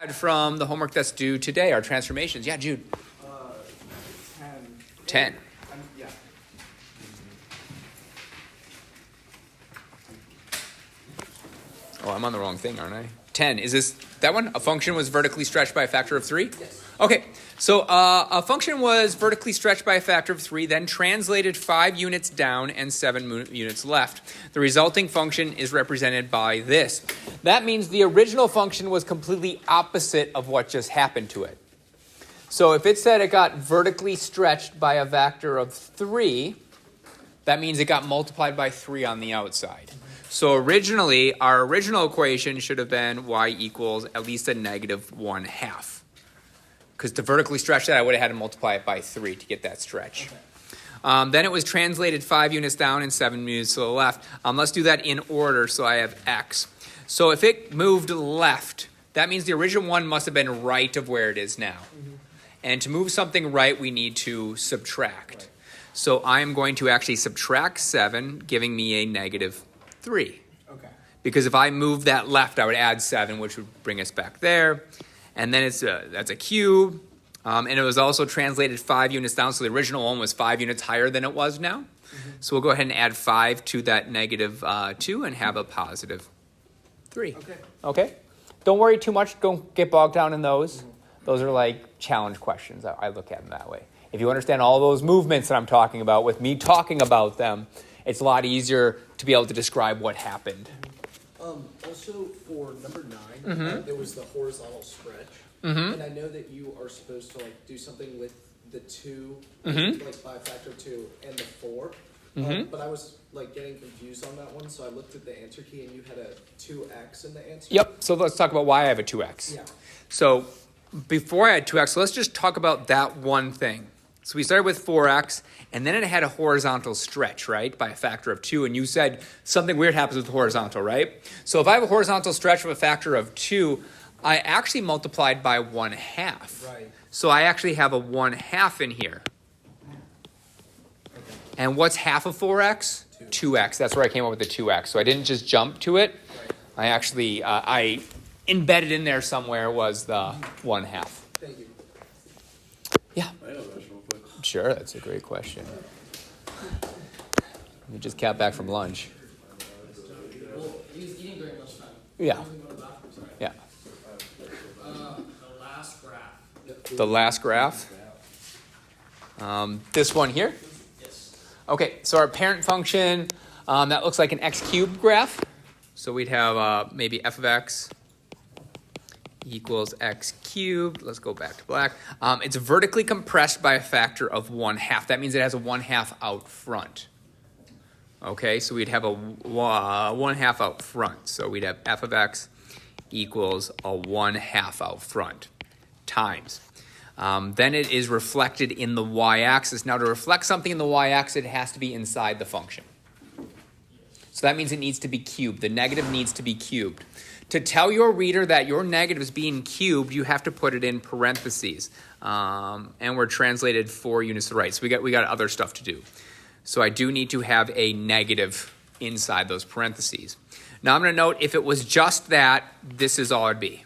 From the homework that's due today, our transformations. Yeah, Jude. 10. Yeah. Oh, I'm on the wrong thing, aren't I? 10. Is this that one? A function was vertically stretched by a factor of 3? Yes. Okay, so a function was vertically stretched by a factor of 3, then translated 5 units down and 7 units left. The resulting function is represented by this. That means the original function was completely opposite of what just happened to it. So if it said it got vertically stretched by a factor of 3, that means it got multiplied by 3 on the outside. So originally, our original equation should have been y equals at least a negative 1/2. Because to vertically stretch that, I would have had to multiply it by 3 to get that stretch. Okay. Then it was translated 5 units down and 7 units to the left. Let's do that in order, so I have x. So if it moved left, that means the original one must have been right of where it is now. Mm-hmm. And to move something right, we need to subtract. Right. So I'm going to actually subtract 7, giving me a negative 3. Okay. Because if I move that left, I would add 7, which would bring us back there. And then that's a cube. And it was also translated 5 units down, so the original one was 5 units higher than it was now. Mm-hmm. So we'll go ahead and add 5 to that negative 2 and have a positive 3. Okay? Don't worry too much. Don't get bogged down in those. Mm-hmm. Those are like challenge questions. I look at them that way. If you understand all those movements that I'm talking about with me talking about them, it's a lot easier to be able to describe what happened. Also, for number 9, Mm-hmm. there was the horizontal stretch. Mm-hmm. And I know that you are supposed to do something with the 2, Mm-hmm. by a factor of 2, and the 4. Mm-hmm. But I was getting confused on that one, so I looked at the answer key, and you had a 2x in the answer. Yep, so let's talk about why I have a 2x. Yeah. So before I had 2x, let's just talk about that one thing. So we started with 4x, and then it had a horizontal stretch, right, by a factor of 2. And you said something weird happens with horizontal, right? So if I have a horizontal stretch of a factor of 2, I actually multiplied by 1/2. Right. So I actually have a 1/2 in here. Okay. And what's half of 4x? 2x. That's where I came up with the 2x. So I didn't just jump to it. Right. I actually, I embedded in there somewhere was the 1/2. Thank you. Yeah. I know that real quick. Sure, that's a great question. We just got back from lunch. Well, he was eating during lunchtime. Yeah. Yeah. The last graph. The last graph. This one here. Yes. Okay, so our parent function, that looks like an x cubed graph. So we'd have maybe f of x equals x cubed. Let's go back to black. It's vertically compressed by a factor of 1/2. That means it has a 1/2 out front. Okay, so we'd have a 1/2 out front. So we'd have f of x equals a 1/2 out front times. Then it is reflected in the y-axis. Now to reflect something in the y-axis, it has to be inside the function. So that means it needs to be cubed. The negative needs to be cubed. To tell your reader that your negative is being cubed, you have to put it in parentheses. And we're translated 4 units to the right. So we got other stuff to do. So I do need to have a negative inside those parentheses. Now I'm going to note if it was just that, this is all it'd be.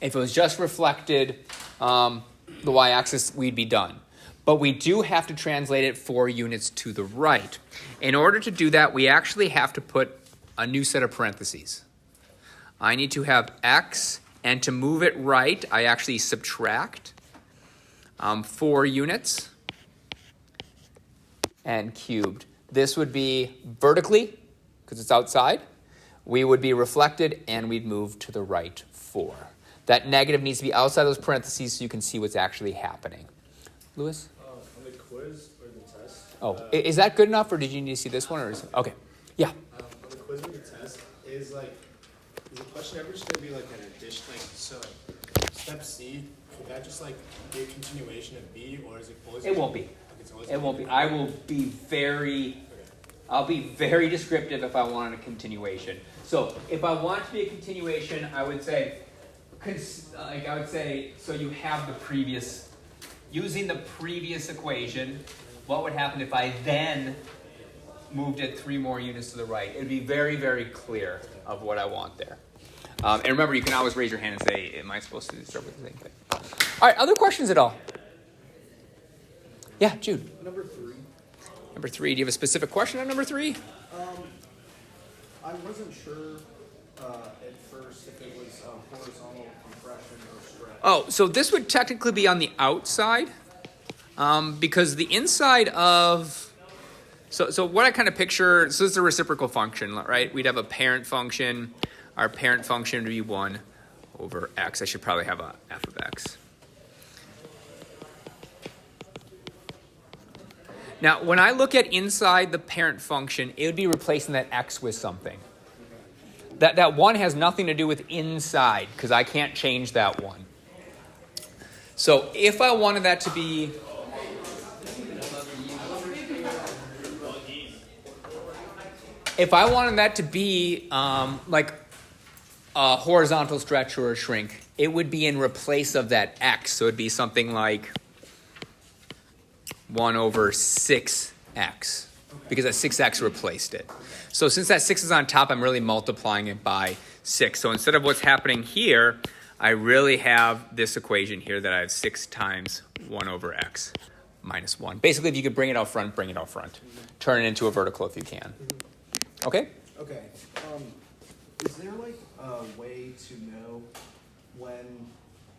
If it was just reflected the y-axis, we'd be done. But we do have to translate it 4 units to the right. In order to do that, we actually have to put a new set of parentheses. I need to have x, and to move it right, I actually subtract 4 units and cubed. This would be vertically, because it's outside. We would be reflected, and we'd move to the right 4. That negative needs to be outside those parentheses so you can see what's actually happening. Lewis? On the quiz or the test. Oh, is that good enough, or did you need to see this one? Or okay, yeah. On the quiz or the test, is the question ever just going to be an addition? So step C, would that just be a continuation of B, or is it always? It won't be. It won't be. I will be very. I'll be very descriptive if I want a continuation. So if I want it to be a continuation, I would say. So you have the previous, using the previous equation, what would happen if I then moved it 3 more units to the right? It would be very, very clear of what I want there. And remember, you can always raise your hand and say, am I supposed to start with the same thing? All right, other questions at all? Yeah, Jude. Number 3. Number 3, do you have a specific question on number 3? I wasn't sure at first if it was horizontal compression or stretch. Oh, so this would technically be on the outside because the inside of... So what I kind of picture, so this is a reciprocal function, right? We'd have a parent function. Our parent function would be 1 over x. I should probably have a f of x. Now, when I look at inside the parent function, it would be replacing that x with something. That 1 has nothing to do with inside, because I can't change that 1. So if I wanted that to be... If I wanted that to be like a horizontal stretch or a shrink, it would be in replace of that x. So it'd be something like 1 over 6x, because that 6x replaced it. So since that 6 is on top, I'm really multiplying it by 6. So instead of what's happening here, I really have this equation here that I have 6 times 1 over x minus 1. Basically, if you could bring it out front, bring it out front. Turn it into a vertical if you can. Okay? Okay. Is there like a way to know when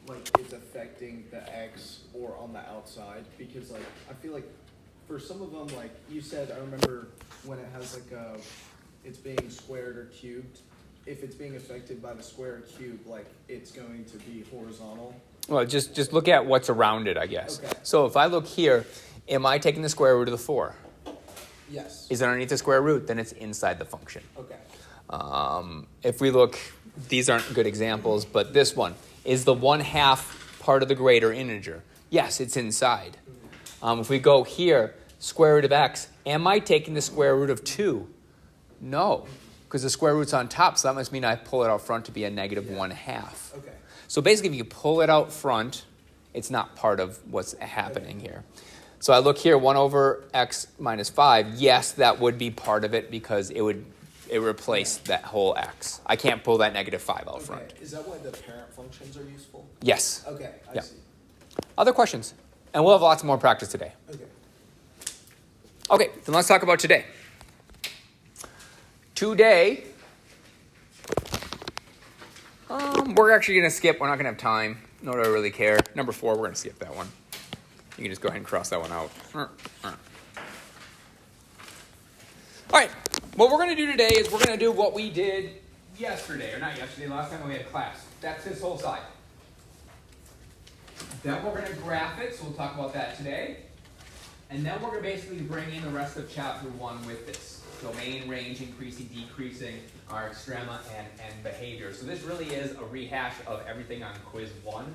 like it's affecting the x or on the outside? Because like I feel like for some of them, like you said, I remember when it has like it's being squared or cubed. If it's being affected by the square or cube, like it's going to be horizontal. Well, just look at what's around it, I guess. Okay. So if I look here, am I taking the square root of the 4? Yes. Is it underneath the square root? Then it's inside the function. Okay. If we look, these aren't good examples, but this one, is the 1/2 part of the greater integer? Yes, it's inside. If we go here, square root of x, am I taking the square root of 2? No, because the square root's on top, so that must mean I pull it out front to be a negative 1/2. Okay. So basically, if you pull it out front, it's not part of what's happening here. So I look here, 1 over x minus 5. Yes, that would be part of it because it replaced that whole x. I can't pull that negative 5 out front. Okay. Is that why the parent functions are useful? Yes. Okay, I Yeah. see. Other questions? And we'll have lots more practice today. Okay. Okay, then let's talk about today. Today, we're actually going to skip. We're not going to have time. Nor do I really care. Number 4, we're going to skip that one. You can just go ahead and cross that one out. All right, what we're going to do today is we're going to do what we did yesterday, or not yesterday, last time we had class. That's this whole side. Then we're going to graph it, so we'll talk about that today. And then we're going to basically bring in the rest of chapter 1 with this. Domain, range, increasing, decreasing, our extrema, and behavior. So this really is a rehash of everything on quiz 1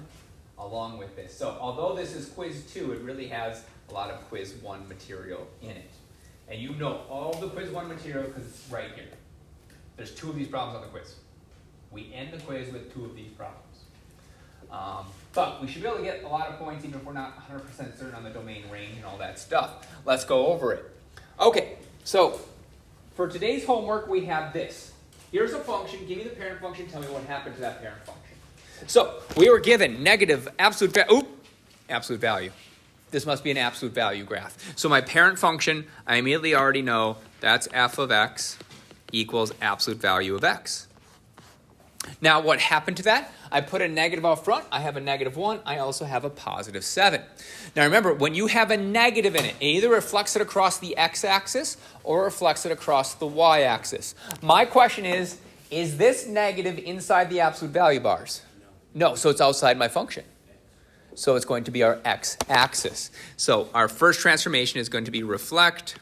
along with this. So although this is quiz 2, it really has a lot of quiz 1 material in it. And you know all the quiz 1 material because it's right here. There's 2 of these problems on the quiz. We end the quiz with 2 of these problems. But we should be able to get a lot of points even if we're not 100% certain on the domain range and all that stuff. Let's go over it. Okay, so for today's homework, we have this. Here's a function. Give me the parent function. Tell me what happened to that parent function. So we were given negative absolute value. This must be an absolute value graph. So my parent function, I immediately already know that's f of x equals absolute value of x. Now, what happened to that? I put a negative out front. I have a negative 1. I also have a positive 7. Now, remember, when you have a negative in it, it either reflects it across the x-axis or reflects it across the y-axis. My question is this negative inside the absolute value bars? No, so it's outside my function. So it's going to be our x-axis. So our first transformation is going to be reflect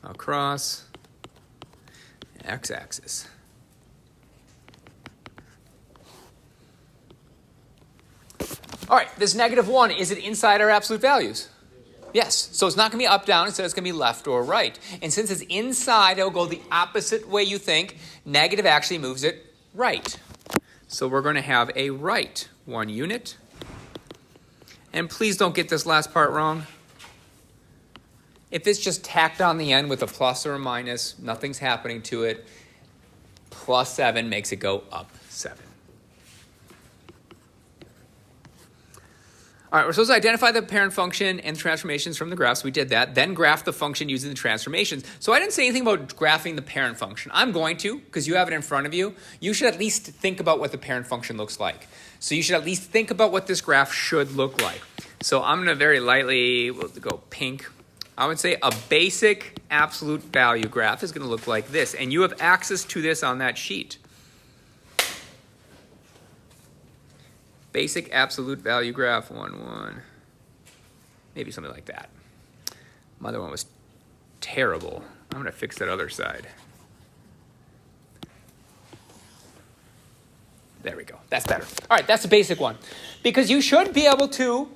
across x-axis. All right, this negative 1, is it inside our absolute values? Yes. So it's not going to be up, down. Instead, it's going to be left or right. And since it's inside, it'll go the opposite way you think. Negative actually moves it right. So we're going to have a right 1 unit. And please don't get this last part wrong. If it's just tacked on the end with a plus or a minus, nothing's happening to it. plus 7 makes it go up 7. All right, we're supposed to identify the parent function and transformations from the graphs. We did that. Then graph the function using the transformations. So I didn't say anything about graphing the parent function. I'm going to, because you have it in front of you. You should at least think about what the parent function looks like. So you should at least think about what this graph should look like. So I'm going to very lightly, we'll go pink. I would say a basic absolute value graph is going to look like this. And you have access to this on that sheet. Basic absolute value graph, 1, 1. Maybe something like that. My other one was terrible. I'm going to fix that other side. There we go. That's better. All right, that's the basic one. Because you should be able to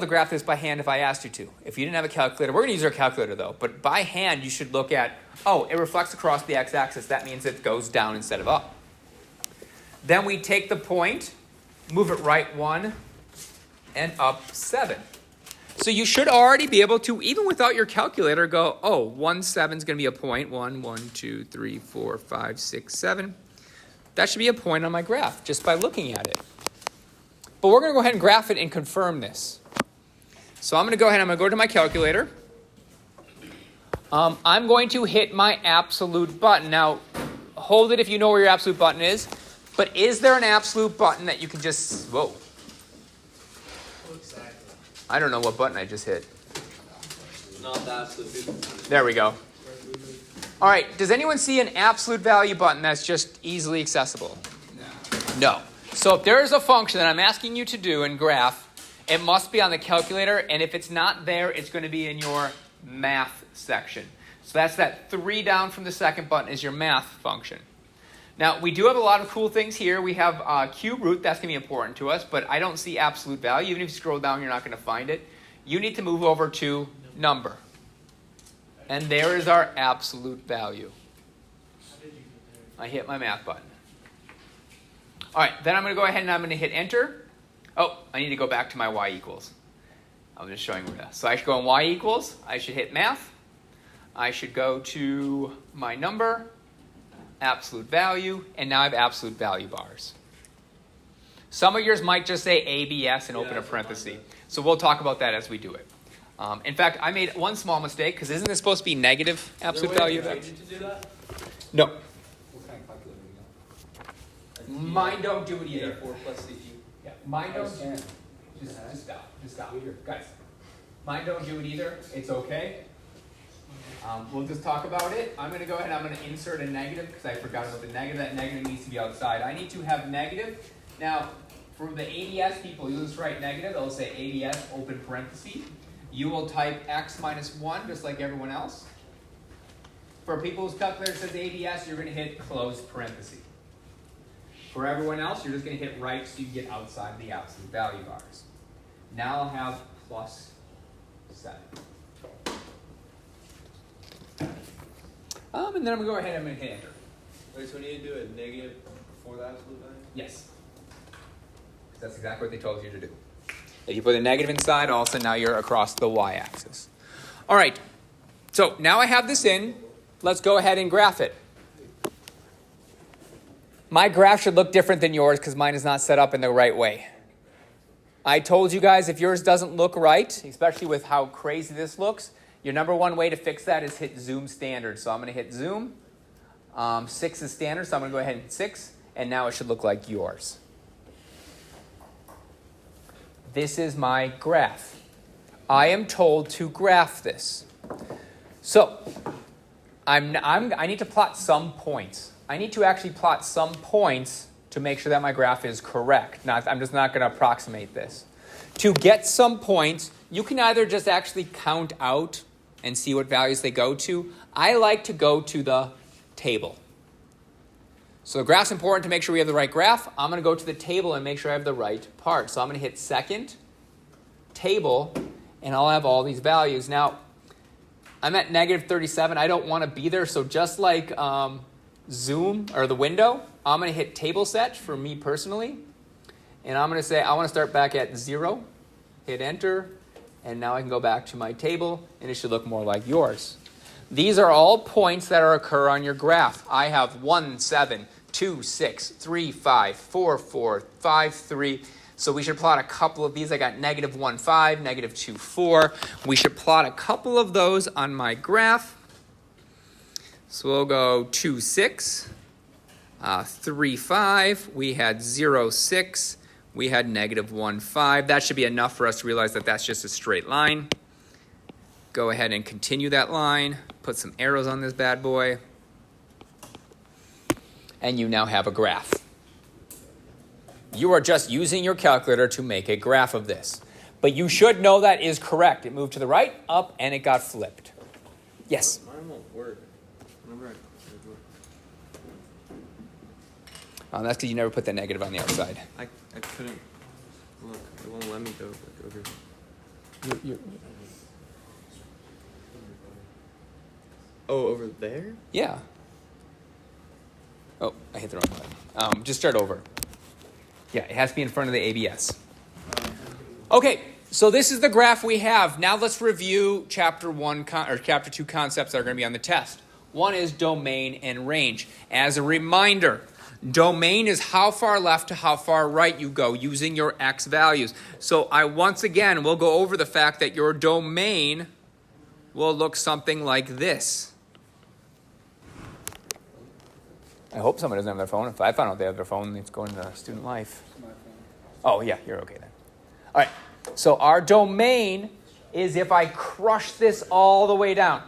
graph this by hand if I asked you to. If you didn't have a calculator, we're going to use our calculator though, but by hand you should look at, oh, it reflects across the x-axis. That means it goes down instead of up. Then we take the point, move it right 1, and up 7. So you should already be able to, even without your calculator, go, oh, 1, 7 is going to be a point. 1, 1, 2, 3, 4, 5, 6, 7. That should be a point on my graph just by looking at it. But we're going to go ahead and graph it and confirm this. So I'm going to go ahead, I'm going to go to my calculator. I'm going to hit my absolute button. Now, hold it if you know where your absolute button is. But is there an absolute button that you can just, whoa. I don't know what button I just hit. Not the absolute. There we go. All right, does anyone see an absolute value button that's just easily accessible? No. So if there is a function that I'm asking you to do in graph, it must be on the calculator, and if it's not there, it's going to be in your math section. So that's that 3 down from the second button is your math function. Now, we do have a lot of cool things here. We have cube root. That's going to be important to us, but I don't see absolute value. Even if you scroll down, you're not going to find it. You need to move over to number. And there is our absolute value. I hit my math button. All right, then I'm going to go ahead and I'm going to hit enter. Oh, I need to go back to my y equals. I'm just showing where that. So I should go in y equals. I should hit math. I should go to my number, absolute value, and now I have absolute value bars. Some of yours might just say ABS and open a parenthesis. So we'll talk about that as we do it. In fact, I made one small mistake, because isn't this supposed to be negative absolute value of x? To do that? No. What kind of calculator you got? Mine don't do it either. 4 plus CU. Yeah, mine don't. Just stop. Just stop. Guys, mine don't do it either. It's okay. We'll just talk about it. I'm going to go ahead and I'm going to insert a negative because I forgot about the negative. That negative needs to be outside. I need to have negative. Now, for the ABS people, you'll just write negative. They'll say ABS, open parenthesis. You will type x minus 1 just like everyone else. For people whose calculator says ABS, you're going to hit close parenthesis. For everyone else, you're just going to hit right so you get outside the absolute value bars. Now I'll have plus 7. And then I'm going to go ahead and I'm going to hit enter. Wait, so we need to do a negative before the absolute value? Yes. That's exactly what they told you to do. If you put a negative inside, all of a sudden now you're across the y-axis. All right. So now I have this in. Let's go ahead and graph it. My graph should look different than yours because mine is not set up in the right way. I told you guys if yours doesn't look right, especially with how crazy this looks, your number one way to fix that is hit zoom standard. So I'm going to hit zoom. 6 is standard, so I'm going to go ahead and hit 6. And now it should look like yours. This is my graph. I am told to graph this. So I need to plot some points. I need to actually plot some points to make sure that my graph is correct. Now, I'm just not going to approximate this. To get some points, you can either just actually count out and see what values they go to. I like to go to the table. So the graph's important to make sure we have the right graph. I'm going to go to the table and make sure I have the right part. So I'm going to hit second, table, and I'll have all these values. Now, I'm at negative 37. I don't want to be there. So just like zoom or the window, I'm going to hit table set for me personally. And I'm going to say I want to start back at 0. Hit enter. And now I can go back to my table, and it should look more like yours. These are all points that occur on your graph. I have 1, 7, 2, 6, 3, 5, 4, 4, 5, 3. So we should plot a couple of these. I got -1, 5, -2, 4. We should plot a couple of those on my graph. So we'll go 2, 6, 3, 5. We had 0, 6. We had -1, 5. That should be enough for us to realize that that's just a straight line. Go ahead and continue that line. Put some arrows on this bad boy. And you now have a graph. You are just using your calculator to make a graph of this. But you should know that is correct. It moved to the right, up, and it got flipped. Yes? Mine won't work. Whenever I That's because you never put the negative on the outside. I couldn't look. It won't let me go over. Oh, over there? Yeah. Oh, I hit the wrong button. Just start over. Yeah, it has to be in front of the ABS. Okay, so this is the graph we have. Now let's review chapter 2 concepts that are going to be on the test. One is domain and range. As a reminder, domain is how far left to how far right you go using your x values. So I once again will go over the fact that your domain will look something like this. I hope someone doesn't have their phone. If I find out they have their phone, it's going to student life. Oh, yeah, you're okay then. All right, so our domain is if I crush this all the way down,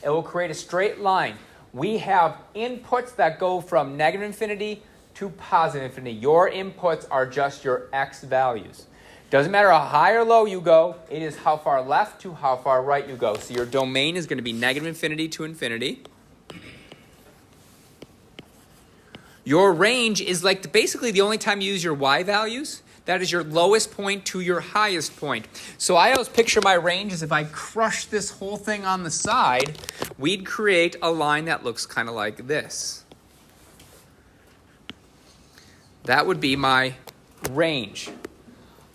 it will create a straight line. We have inputs that go from -infinity to positive infinity. Your inputs are just your x values. Doesn't matter how high or low you go, it is how far left to how far right you go. So your domain is going to be -infinity to infinity. Your range is like basically the only time you use your y values. That is your lowest point to your highest point. So I always picture my range as if I crush this whole thing on the side, we'd create a line that looks kind of like this. That would be my range.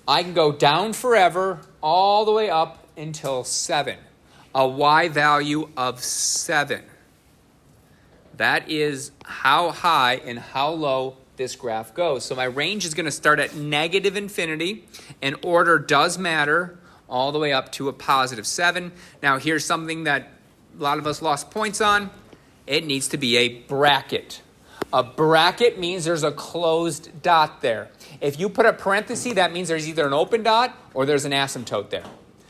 I can go down forever all the way up until 7. A y value of 7. That is how high and how low this graph goes. So my range is going to start at -infinity, and order does matter, all the way up to a +7. Now here's something that a lot of us lost points on. It needs to be a bracket. A bracket means there's a closed dot there. If you put a parenthesis, that means there's either an open dot or there's an asymptote there.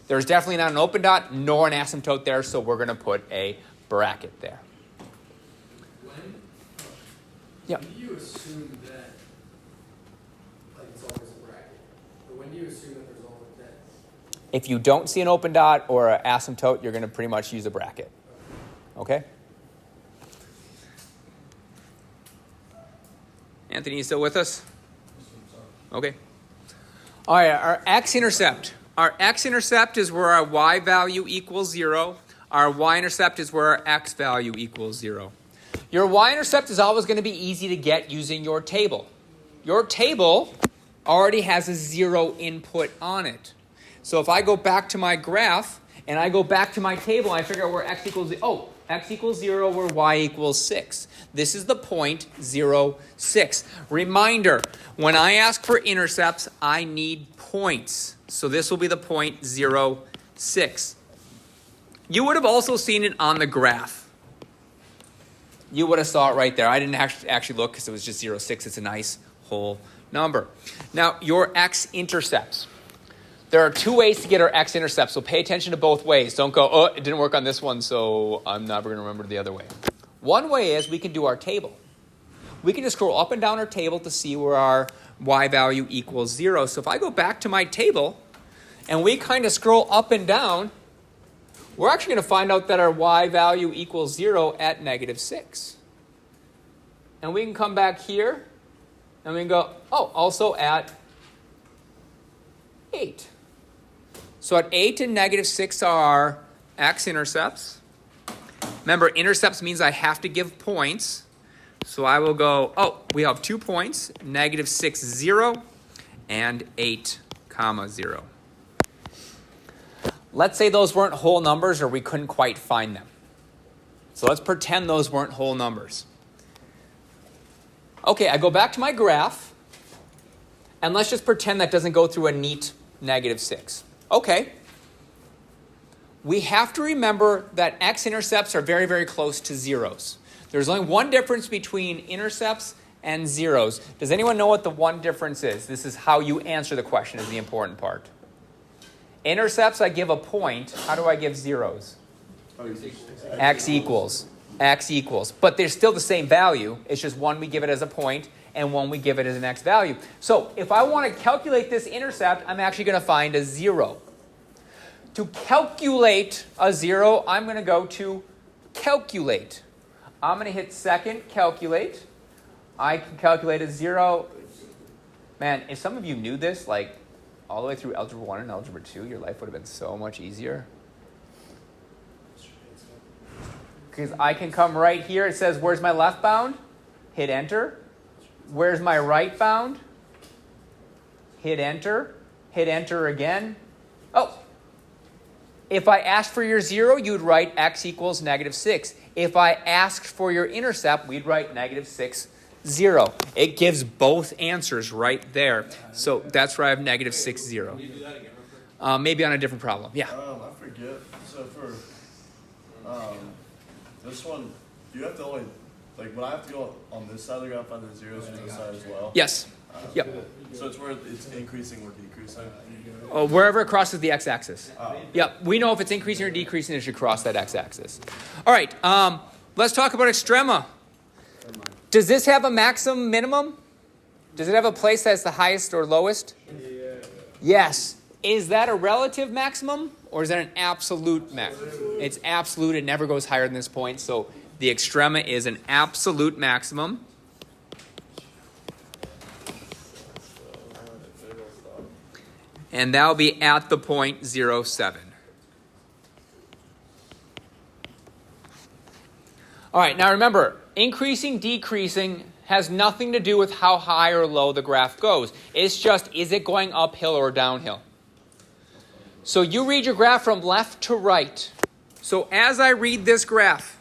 There's definitely not an open dot nor an asymptote there, so we're going to put a bracket there. Yeah. When do you assume that, like, it's always a bracket? But when do you assume that there's always that? If you don't see an open dot or an asymptote, you're going to pretty much use a bracket. Okay? Anthony, you still with us? Okay. All right, our x-intercept. Our x-intercept is where our y value equals 0. Our y-intercept is where our x value equals 0. Your y-intercept is always going to be easy to get using your table. Your table already has a 0 input on it. So if I go back to my graph and I go back to my table, I figure out where x equals, x equals 0, where y equals 6. This is the point 0, 6. Reminder, when I ask for intercepts, I need points. So this will be the point 0, 6. You would have also seen it on the graph. You would have saw it right there. I didn't actually look because it was just 0, 6. It's a nice whole number. Now, your x-intercepts. There are 2 ways to get our x-intercepts, so pay attention to both ways. Don't go, oh, it didn't work on this one, so I'm never going to remember the other way. One way is we can do our table. We can just scroll up and down our table to see where our y value equals 0. So if I go back to my table and we kind of scroll up and down, we're actually going to find out that our y value equals 0 at -6. And we can come back here, and we can go, also at 8. So at 8 and -6 are x-intercepts. Remember, intercepts means I have to give points. So I will go, we have 2 points, -6, 0, and 8, 0. Let's say those weren't whole numbers or we couldn't quite find them. So let's pretend those weren't whole numbers. Okay, I go back to my graph, and let's just pretend that doesn't go through a neat -6. Okay. We have to remember that x-intercepts are very, very close to zeros. There's only one difference between intercepts and zeros. Does anyone know what the one difference is? This is how you answer the question, is the important part. Intercepts, I give a point. How do I give zeros? X equals. X equals. But they're still the same value. It's just one we give it as a point, and one we give it as an x value. So if I want to calculate this intercept, I'm actually going to find a 0. To calculate a 0, I'm going to go to calculate. I'm going to hit second, calculate. I can calculate a 0. Man, if some of you knew this, like all the way through Algebra 1 and Algebra 2, your life would have been so much easier. Because I can come right here. It says, where's my left bound? Hit enter. Where's my right bound? Hit enter. Hit enter again. Oh. If I asked for your 0, you'd write x equals -6. If I asked for your intercept, we'd write -6, 0. It gives both answers right there. So that's where I have -6, 0. Can you do that again real quick? Maybe on a different problem. Yeah. I forget. So for this one, you have to only, like when I have to go on this side of the graph, find the zeros on this side as well. Yes. Yep. So it's where it's increasing or decreasing. Wherever it crosses the x-axis. Oh. Yep. We know if it's increasing or decreasing, it should cross that x-axis. All right. Let's talk about extrema. Does this have a maximum, minimum? Does it have a place that's the highest or lowest? Yeah. Yes. Is that a relative maximum or is that an absolute maximum? It's absolute. It never goes higher than this point. So the extrema is an absolute maximum. And that'll be at the point 0, 7. All right, now remember, increasing, decreasing has nothing to do with how high or low the graph goes. It's just, is it going uphill or downhill? So you read your graph from left to right. So as I read this graph,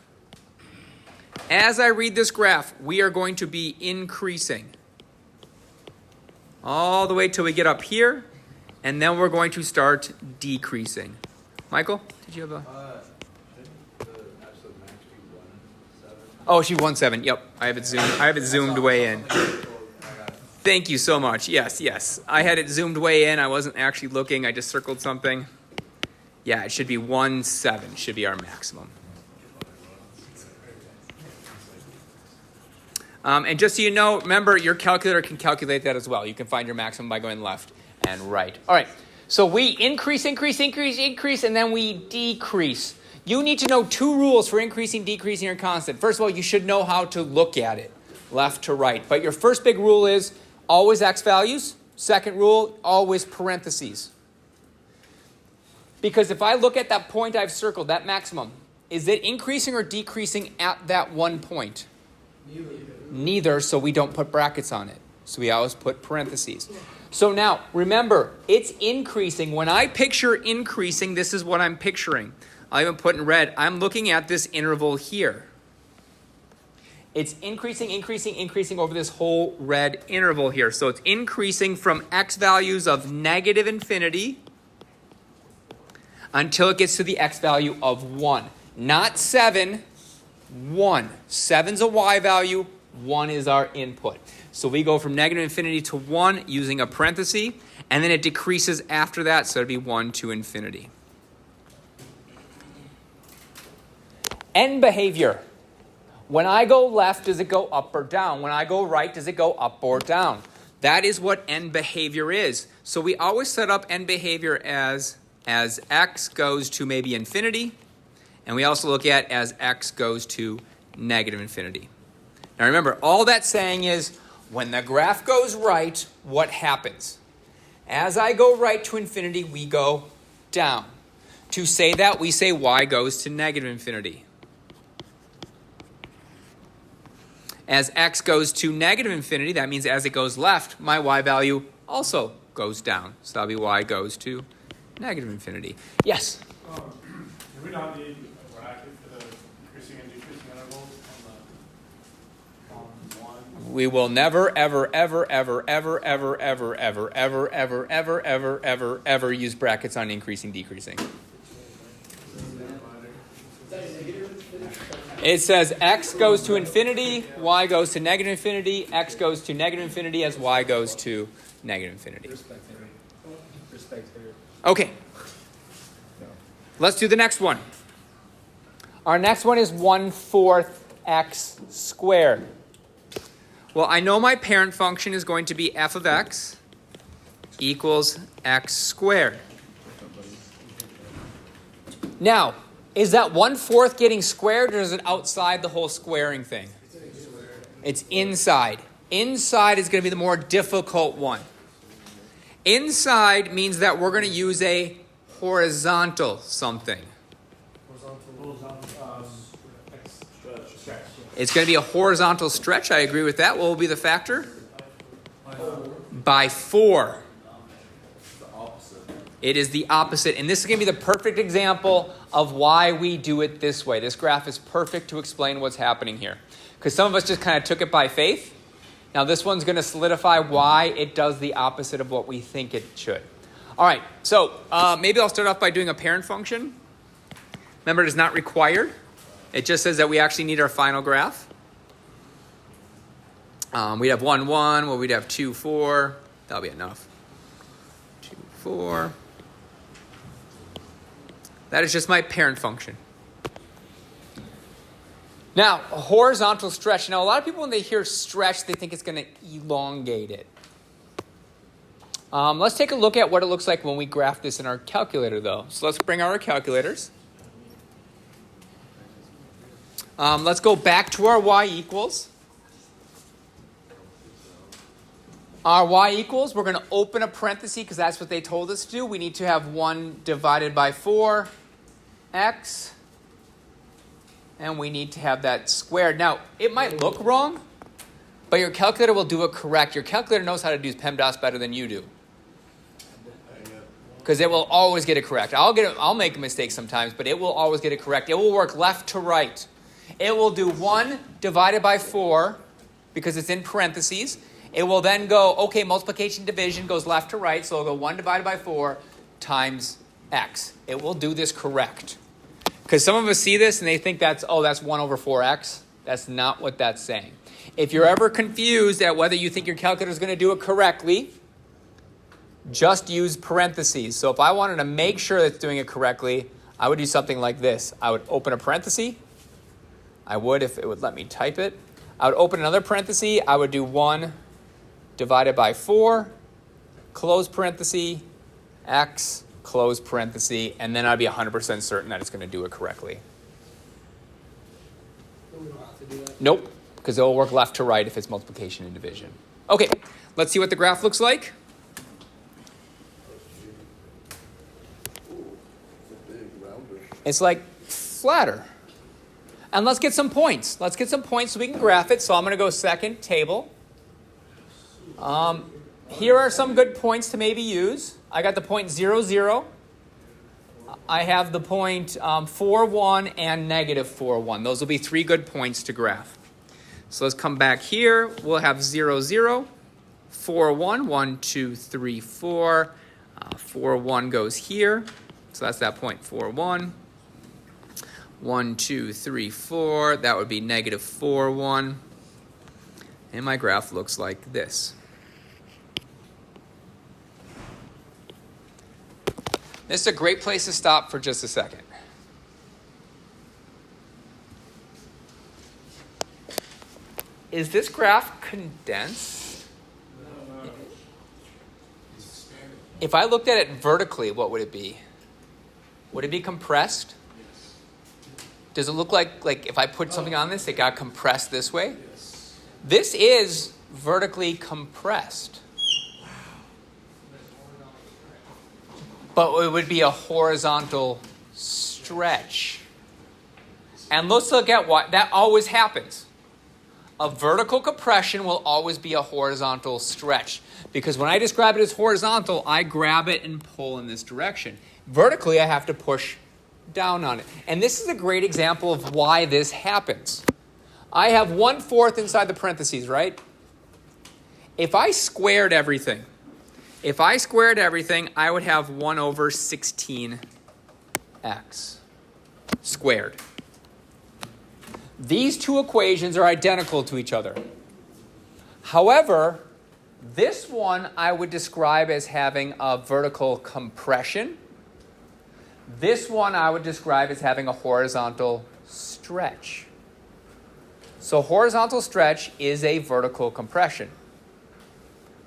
we are going to be increasing all the way till we get up here, and then we're going to start decreasing. Michael, did you have a? Shouldn't the absolute max be 1.7? Oh, she 1.7. Yep, I have it zoomed way in. Thank you so much. Yes. I had it zoomed way in. I wasn't actually looking. I just circled something. Yeah, it should be 1.7. Should be our maximum. And just so you know, remember, your calculator can calculate that as well. You can find your maximum by going left and right. All right, so we increase, and then we decrease. You need to know 2 rules for increasing, decreasing, or constant. First of all, you should know how to look at it, left to right. But your first big rule is always x values. Second rule, always parentheses. Because if I look at that point I've circled, that maximum, is it increasing or decreasing at that one point? Neither, so we don't put brackets on it. So we always put parentheses. So now, remember, it's increasing. When I picture increasing, this is what I'm picturing. I'll even put in red. I'm looking at this interval here. It's increasing over this whole red interval here. So it's increasing from x values of -infinity until it gets to the x value of 1. Not 7, 1. 7's a y value, 1 is our input. So we go from -infinity to 1 using a parenthesis, and then it decreases after that, so it'd be 1 to infinity. End behavior. When I go left, does it go up or down? When I go right, does it go up or down? That is what end behavior is. So we always set up end behavior as x goes to maybe infinity, and we also look at as x goes to -infinity. Now remember, all that's saying is when the graph goes right, what happens? As I go right to infinity, we go down. To say that, we say y goes to -infinity. As x goes to -infinity, that means as it goes left, my y value also goes down. So that'll be y goes to -infinity. Yes? Do we not need a bracket for the increasing and decreasing? We will never, ever, ever, ever, ever, ever, ever, ever, ever, ever, ever, ever, ever, ever use brackets on increasing, decreasing. It says x goes to infinity, y goes to negative infinity, x goes to negative infinity as y goes to negative infinity. Okay. Let's do the next one. Our next one is 1/4 x squared. Well, I know my parent function is going to be f of x equals x squared. Now, is that 1/4 getting squared, or is it outside the whole squaring thing? It's inside. Inside is going to be the more difficult one. Inside means that we're going to use a horizontal something. It's going to be a horizontal stretch. I agree with that. What will be the factor? By 4. It is the opposite. And this is going to be the perfect example of why we do it this way. This graph is perfect to explain what's happening here. Because some of us just kind of took it by faith. Now this one's going to solidify why it does the opposite of what we think it should. All right, so maybe I'll start off by doing a parent function. Remember, it is not required. It just says that we actually need our final graph. We'd have 1, 1. Well, we'd have 2, 4. That'll be enough. 2, 4. That is just my parent function. Now, a horizontal stretch. Now, a lot of people, when they hear stretch, they think it's going to elongate it. Let's take a look at what it looks like when we graph this in our calculator, though. So let's bring our calculators. Let's go back to our y equals. Our y equals, we're going to open a parenthesis because that's what they told us to do. We need to have 1 divided by 4, x. And we need to have that squared. Now, it might look wrong, but your calculator will do it correct. Your calculator knows how to do PEMDAS better than you do. Because it will always get it correct. I'll make a mistake sometimes, but it will always get it correct. It will work left to right. It will do 1 divided by 4 because it's in parentheses. It will then go, okay, multiplication division goes left to right, so it'll go 1 divided by 4 times x. It will do this correct. Because some of us see this and they think that's 1 over 4x. That's not what that's saying. If you're ever confused at whether you think your calculator is going to do it correctly, just use parentheses. So if I wanted to make sure that it's doing it correctly, I would do something like this. I would open a parenthesis. I would if it would let me type it. I would open another parenthesis. I would do 1 divided by 4, close parenthesis, x, close parenthesis, and then I'd be 100% certain that it's going to do it correctly. We don't have to do that. Nope, because it will work left to right if it's multiplication and division. Okay, let's see what the graph looks like. It's like flatter. And let's get some points. Let's get some points so we can graph it. So I'm going to go second table. Here are some good points to maybe use. I got the point 0, 0. I have the point 4, 1 and negative 4, 1. Those will be 3 good points to graph. So let's come back here. We'll have 0, 0, 4, 1, 1, 2, 3, 4. 4, 1 goes here. So that's that point 4, 1. 1, 2, 3, 4. That would be negative 4, 1. And my graph looks like this. This is a great place to stop for just a second. Is this graph condensed? If I looked at it vertically, what would it be? Would it be compressed? Does it look like if I put something on this, it got compressed this way? This is vertically compressed. But it would be a horizontal stretch. And let's look at what that always happens. A vertical compression will always be a horizontal stretch. Because when I describe it as horizontal, I grab it and pull in this direction. Vertically, I have to push down on it. And this is a great example of why this happens. I have 1/4 inside the parentheses, right? If I squared everything, I would have 1 over 16x squared. These two equations are identical to each other. However, this one I would describe as having a vertical compression. This one I would describe as having a horizontal stretch. So horizontal stretch is a vertical compression.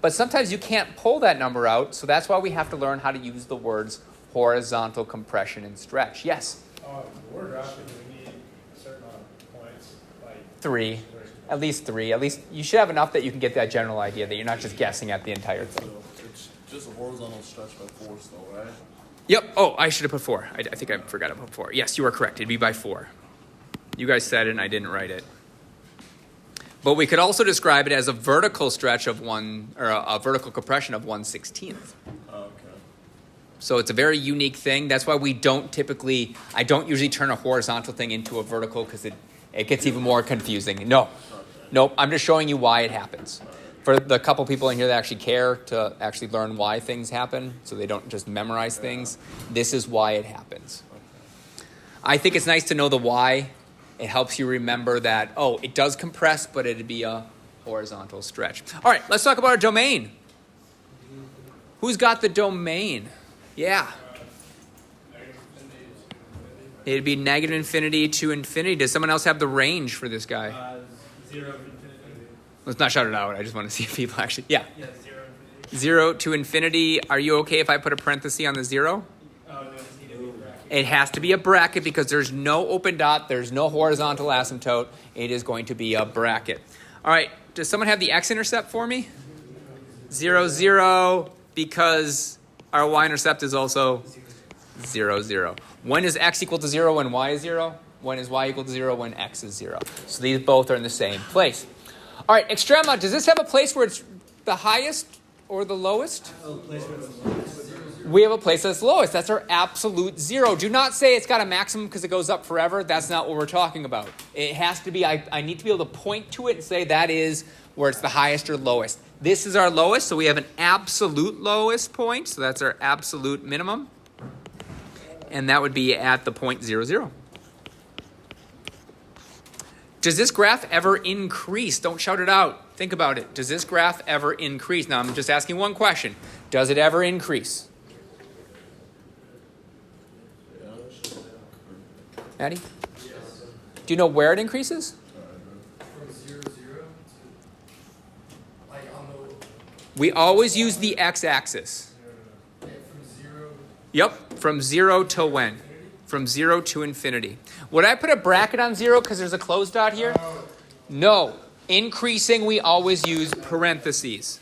But sometimes you can't pull that number out, so that's why we have to learn how to use the words horizontal compression and stretch. Yes? We're dropping, we need a certain amount of points, like 3. At least 3. At least you should have enough that you can get that general idea that you're not just guessing at the entire thing. So it's just a horizontal stretch by force though, right? Yep. Oh, I should have put 4. I think I forgot to put 4. Yes, you are correct. It'd be by 4. You guys said it and I didn't write it. But we could also describe it as a vertical stretch of a vertical compression of 1/16. Okay. So it's a very unique thing. That's why I don't usually turn a horizontal thing into a vertical because it gets even more confusing. Nope. I'm just showing you why it happens. For the couple people in here that actually care to actually learn why things happen, so they don't just memorize things, this is why it happens. I think it's nice to know the why. It helps you remember that, it does compress, but it'd be a horizontal stretch. All right, let's talk about our domain. Who's got the domain? Yeah. It'd be negative infinity to infinity. Does someone else have the range for this guy? 0 to infinity. Let's not shout it out. I just want to see if people actually... Yeah. Yeah, 0 infinity. 0 to infinity. Are you okay if I put a parenthesis on the 0? Oh, no, it's need to be a bracket. It has to be a bracket because there's no open dot. There's no horizontal asymptote. It is going to be a bracket. All right. Does someone have the x-intercept for me? 0, 0, because our y-intercept is also 0, 0. When is x equal to 0 when y is 0? When is y equal to 0 when x is 0? So these both are in the same place. All right, extrema, does this have a place where it's the highest or the lowest? We have a place that's lowest. That's our absolute 0. Do not say it's got a maximum because it goes up forever. That's not what we're talking about. It has to be, I need to be able to point to it and say that is where it's the highest or lowest. This is our lowest, so we have an absolute lowest point. So that's our absolute minimum. And that would be at the point 0, 0. Does this graph ever increase? Don't shout it out. Think about it. Does this graph ever increase? Now, I'm just asking one question. Does it ever increase? Maddie? Do you know where it increases? From 0, 0 to, like on the, We always use the x-axis. from 0. Yep, from 0 to when? From 0 to infinity. Would I put a bracket on 0 because there's a closed dot here? No. Increasing, we always use parentheses.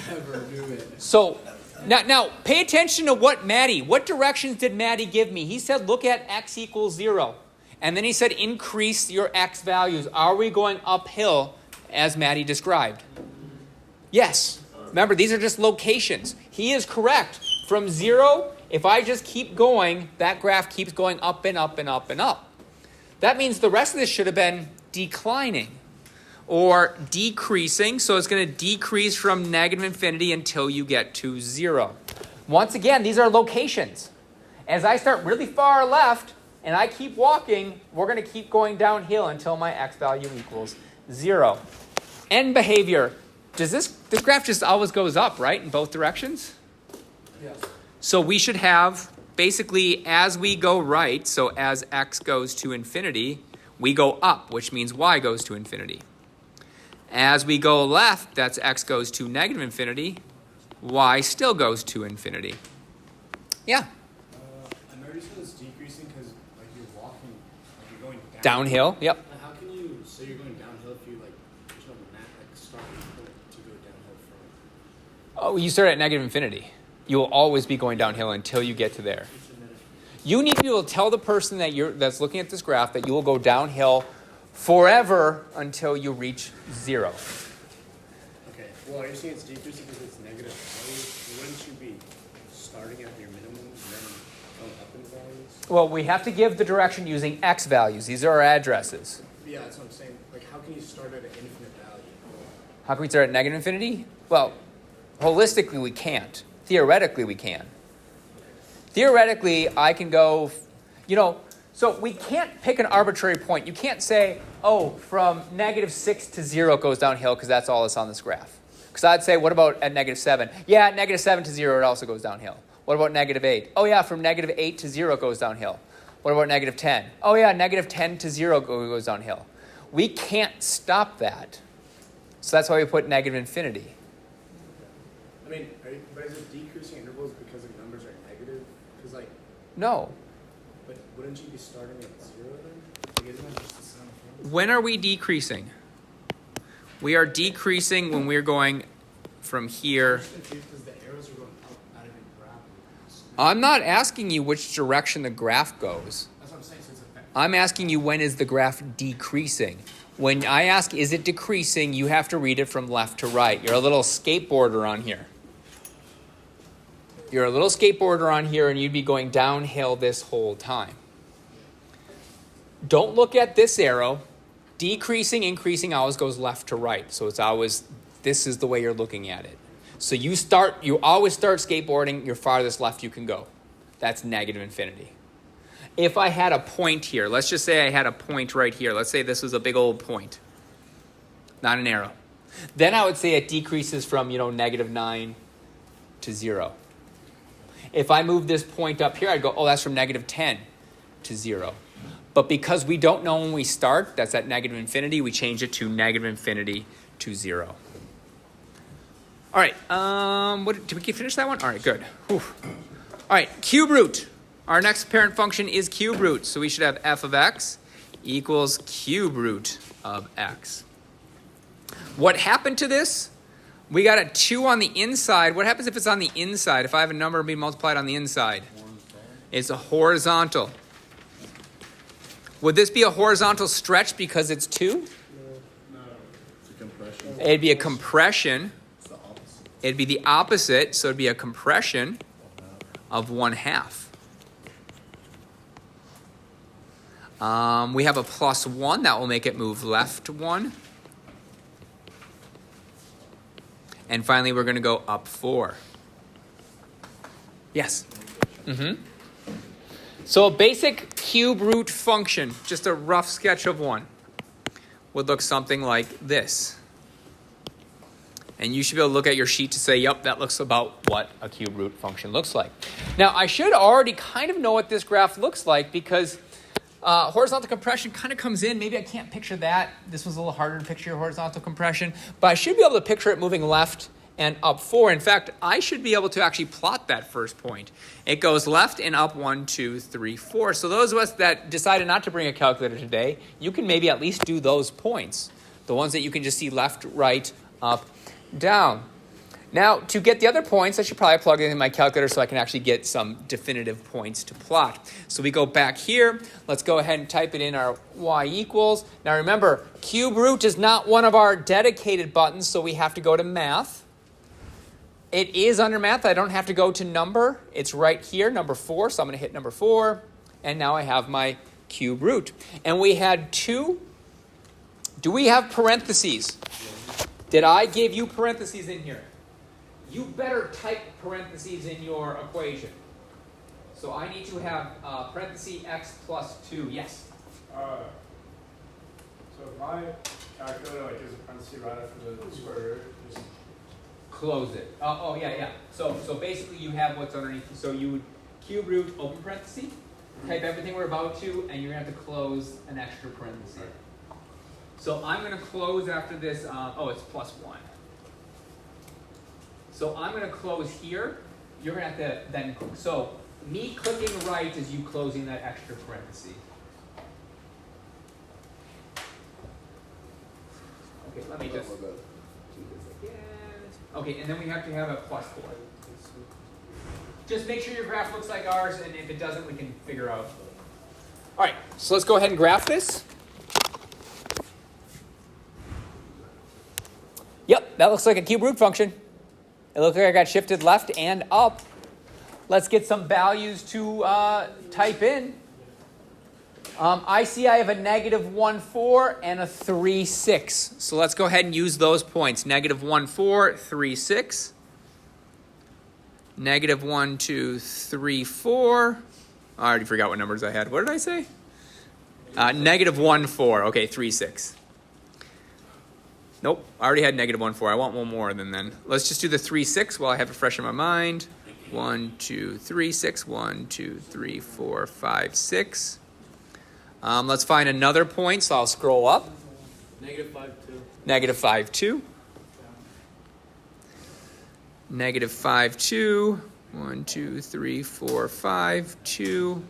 Never knew it. So, now pay attention to what directions did Maddie give me? He said, look at x equals 0. And then he said, increase your x values. Are we going uphill as Maddie described? Yes. Remember, these are just locations. He is correct. From 0, if I just keep going, that graph keeps going up and up and up and up. That means the rest of this should have been declining or decreasing. So it's going to decrease from negative infinity until you get to 0. Once again, these are locations. As I start really far left and I keep walking, we're going to keep going downhill until my x value equals 0. End behavior. Does this graph just always goes up, right, in both directions? Yes. So we should have, basically, as we go right, so as x goes to infinity, we go up, which means y goes to infinity. As we go left, that's x goes to negative infinity, y still goes to infinity. Yeah? I noticed that it's decreasing because like you're walking, like you're going Downhill, yep. Like, how can you say you're going downhill if you there's no map starting point to go downhill from? Oh, you start at negative infinity. You will always be going downhill until you get to there. You need to be able to tell the person that's looking at this graph that you will go downhill forever until you reach 0. Okay. Well, are you saying it's decreasing because it's negative values? Wouldn't you be starting at your minimum and then going up in values? Well, we have to give the direction using x values. These are our addresses. Yeah, that's what I'm saying. Like, how can you start at an infinite value? How can we start at negative infinity? Well, holistically we can't. Theoretically we can. Theoretically, I can go, so we can't pick an arbitrary point. You can't say, oh, from -6 to 0 it goes downhill because that's all that's on this graph. Because I'd say, what about at -7? Yeah, at -7 to 0 it also goes downhill. What about -8? Oh yeah, from -8 to 0 it goes downhill. What about -10? Oh yeah, -10 to 0 goes downhill. We can't stop that. So that's why we put -infinity. I mean, but is it decreasing intervals because the numbers are negative? Because like, No. but wouldn't you be starting at 0 then? Like, isn't that just the sum of numbers? When are we decreasing? We are decreasing when we're going from here. I'm just confused because the arrows are going up out of your graph. I'm not asking you which direction the graph goes. That's what I'm saying. So it's a I'm asking you, when is the graph decreasing? When I ask, is it decreasing, you have to read it from left to right. You're a little skateboarder on here. You're a little skateboarder on here, and you'd be going downhill this whole time. Don't look at this arrow. Decreasing, increasing always goes left to right. So it's always, this is the way you're looking at it. So you always start skateboarding, your farthest left you can go. That's -infinity. If I had a point here, let's just say I had a point right here. Let's say this was a big old point, not an arrow. Then I would say it decreases from, -9 to 0. If I move this point up here, I'd go, oh, that's from -10 to 0. But because we don't know when we start, that's at -infinity, we change it to -infinity to 0. All right, did we finish that one? All right, good. Whew. All right, cube root. Our next parent function is cube root, so we should have f of x equals cube root of x. What happened to this? We got a 2 on the inside. What happens if it's on the inside? If I have a number being multiplied on the inside? It's a horizontal. Would this be a horizontal stretch because it's 2? No. It's a compression. It'd be a compression. It's the opposite. It'd be the opposite, so it'd be a compression of 1/2. We have a +1. That will make it move left 1. And finally, we're going to go up 4. Yes? Mm-hmm. So a basic cube root function, just a rough sketch of one, would look something like this. And you should be able to look at your sheet to say, yep, that looks about what a cube root function looks like. Now, I should already kind of know what this graph looks like because horizontal compression kind of comes in. Maybe I can't picture that. This was a little harder to picture horizontal compression. But I should be able to picture it moving left and up 4. In fact, I should be able to actually plot that first point. It goes left and up 1, 2, 3, 4. So those of us that decided not to bring a calculator today, you can maybe at least do those points. The ones that you can just see left, right, up, down. Now, to get the other points, I should probably plug it in my calculator so I can actually get some definitive points to plot. So we go back here. Let's go ahead and type it in our y equals. Now remember, cube root is not one of our dedicated buttons, so we have to go to math. It is under math. I don't have to go to number. It's right here, number 4. So I'm going to hit number 4. And now I have my cube root. And we had 2. Do we have parentheses? Did I give you parentheses in here? You better type parentheses in your equation. So I need to have parentheses x plus 2. Yes? So if my calculator gives a parenthesis right after the square root, just Close it. Oh, yeah. So basically you have what's underneath. So you would cube root, open parenthesis, type everything we're about to, and you're going to have to close an extra parenthesis. So I'm going to close after this. It's plus 1. So I'm going to close here. You're going to have to then, so me clicking right is you closing that extra parenthesis. Okay, let me just do this again. Okay, and then we have to have a plus 4. Just make sure your graph looks like ours, and if it doesn't, we can figure out. All right, so let's go ahead and graph this. Yep, that looks like a cube root function. It looks like I got shifted left and up. Let's get some values to type in. I see I have a negative 1, 4 and a 3, 6. So let's go ahead and use those points. Negative 1, 4, 3, 6. Negative 1, 2, 3, 4. I already forgot what numbers I had. What did I say? Negative 1, 4. Okay, 3, 6. Nope, I already had negative 1, 4. I want one more than then. Let's just do the 3, 6 while I have it fresh in my mind. 1, 2, 3, 6. 1, 2, 3, 4, 5, 6. Let's find another point, so I'll scroll up. Negative 5, 2. Negative 5, 2. Negative 5, 2. 1, 2, 3, 4, 5, 2.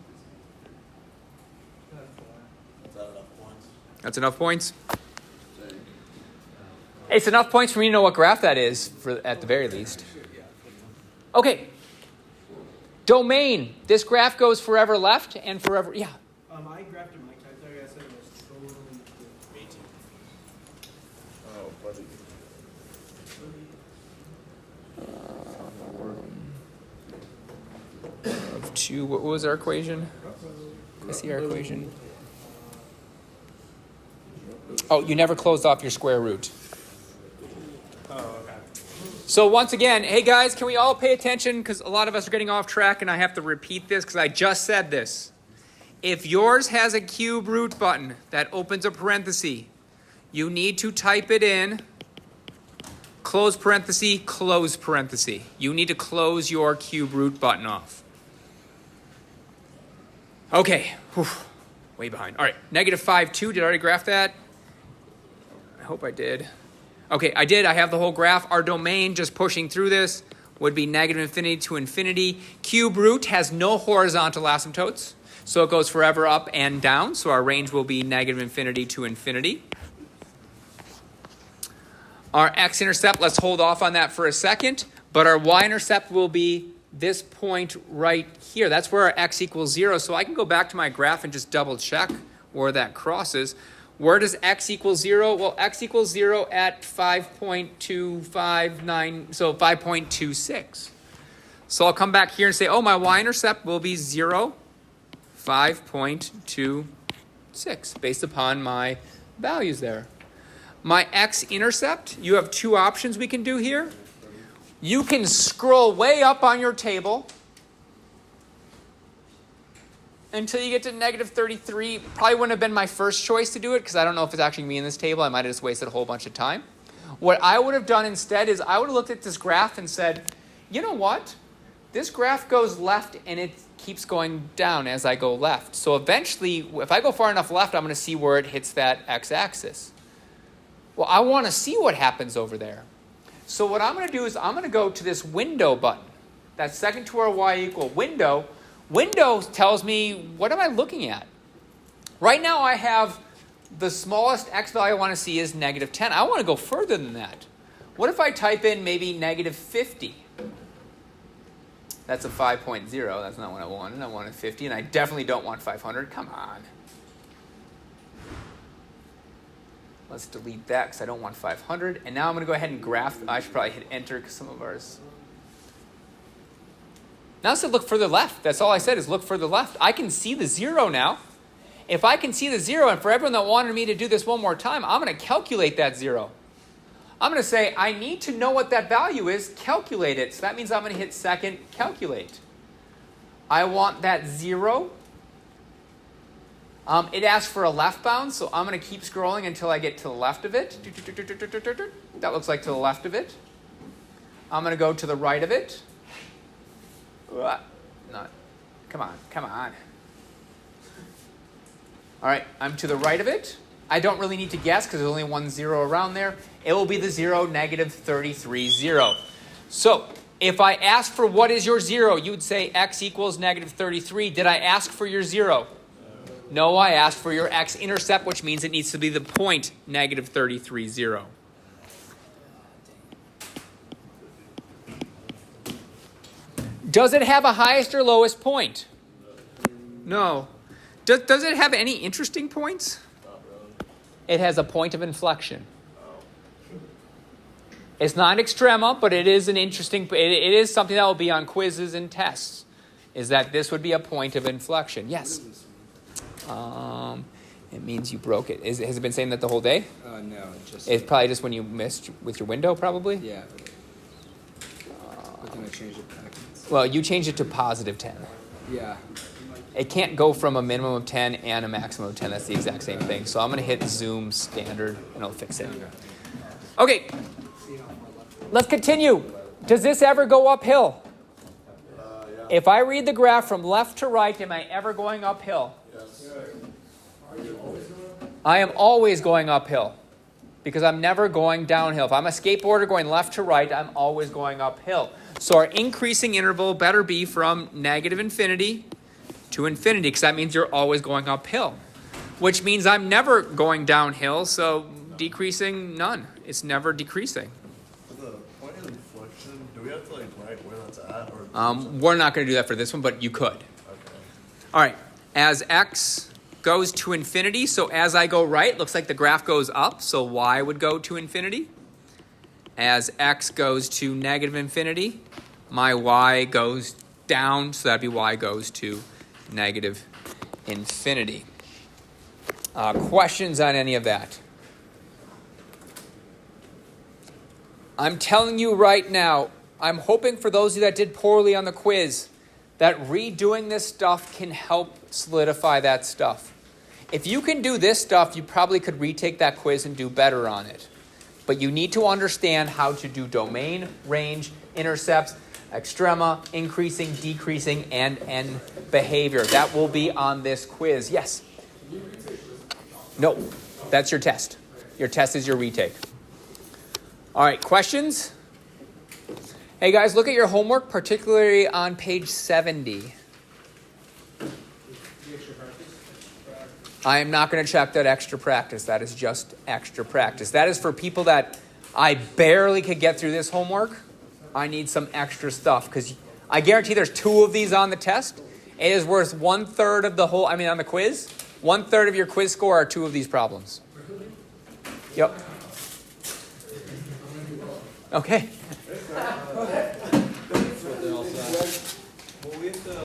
That's enough points? It's enough points for me to know what graph that is, at the very least. Okay. Domain. This graph goes forever left and forever... Yeah. I graphed it, Mike. I thought you guys said it was totally good. Oh, buddy. Of 2, what was our equation? I see our equation. Oh, you never closed off your square root. Oh, okay. So once again, hey guys, can we all pay attention? Because a lot of us are getting off track and I have to repeat this because I just said this. If yours has a cube root button that opens a parenthesis, you need to type it in, close parenthesis, close parenthesis. You need to close your cube root button off. Okay, whew. Way behind. All right, negative 5, 2, did I already graph that? I hope I did. Okay, I did. I have the whole graph. Our domain, just pushing through this, would be negative infinity to infinity. Cube root has no horizontal asymptotes, so it goes forever up and down. So our range will be negative infinity to infinity. Our x-intercept, let's hold off on that for a second, but our y-intercept will be this point right here. That's where our x equals 0. So I can go back to my graph and just double check where that crosses. Where does x equal 0? Well, x equals 0 at 5.259, so 5.26. So I'll come back here and say, oh, my y-intercept will be 0, 5.26, based upon my values there. My x-intercept, you have two options we can do here. You can scroll way up on your table until you get to negative 33. Probably wouldn't have been my first choice to do it because I don't know if it's actually going to be in this table. I might have just wasted a whole bunch of time. What I would have done instead is I would have looked at this graph and said, you know what? This graph goes left and it keeps going down as I go left. So eventually, if I go far enough left, I'm going to see where it hits that x-axis. Well, I want to see what happens over there. So what I'm going to do is I'm going to go to this window button. That's second to our y equal window. Window tells me, what am I looking at? Right now I have the smallest x value I want to see is negative 10. I want to go further than that. What if I type in maybe negative 50? That's a 5.0. That's not what I wanted. I wanted 50, and I definitely don't want 500. Come on. Let's delete that because I don't want 500. And now I'm going to go ahead and graph. I should probably hit enter because some of ours... Now I said look further left. That's all I said is look further left. I can see the 0 now. If I can see the 0, and for everyone that wanted me to do this one more time, I'm going to calculate that 0. I'm going to say I need to know what that value is, calculate it. So that means I'm going to hit second, calculate. I want that 0. It asks for a left bound, so I'm going to keep scrolling until I get to the left of it. That looks like to the left of it. I'm going to go to the right of it. Not. Come on. All right, I'm to the right of it. I don't really need to guess because there's only one 0 around there. It will be the 0, negative 33, 0. So if I ask for what is your 0, you would say x equals negative 33. Did I ask for your 0? No, I asked for your x-intercept, which means it needs to be the point negative 33, 0. Does it have a highest or lowest point? No. Does it have any interesting points? It has a point of inflection. It's not extrema, but it is an interesting... It is something that will be on quizzes and tests, is that this would be a point of inflection. Yes? It means you broke it. Has it been saying that the whole day? No, just. It's probably just when you missed with your window, probably. Yeah. But then I changed it back. Well, you changed it to positive 10. Yeah. It can't go from a minimum of 10 and a maximum of 10. That's the exact same thing. So I'm going to hit zoom standard and it'll fix it. Okay, let's continue. Does this ever go uphill? Yeah. If I read the graph from left to right, am I ever going uphill? Yes. I am always going uphill because I'm never going downhill. If I'm a skateboarder going left to right, I'm always going uphill. So our increasing interval better be from negative infinity to infinity because that means you're always going uphill, which means I'm never going downhill, so decreasing, none. It's never decreasing. For the point of inflection, do we have to like write where that's at? Or We're not going to do that for this one, but you could. okay. All right, as x goes to infinity, so as I go right, looks like the graph goes up, so y would go to infinity. As x goes to negative infinity, my y goes down, so that'd be y goes to negative infinity. Questions on any of that? I'm telling you right now, I'm hoping for those of you that did poorly on the quiz that redoing this stuff can help solidify that stuff. If you can do this stuff, you probably could retake that quiz and do better on it. But you need to understand how to do domain, range, intercepts, extrema, increasing, decreasing, and end behavior. That will be on this quiz. Yes? No, that's your test. Your test is your retake. All right, questions? Hey guys, look at your homework, particularly on page 70. I am not going to check that extra practice. That is just extra practice. That is for people that I barely could get through this homework. I need some extra stuff because I guarantee there's 2 of these on the test. It is worth 1/3 of the whole, on the quiz. 1/3 of your quiz score are 2 of these problems. Yep. Okay.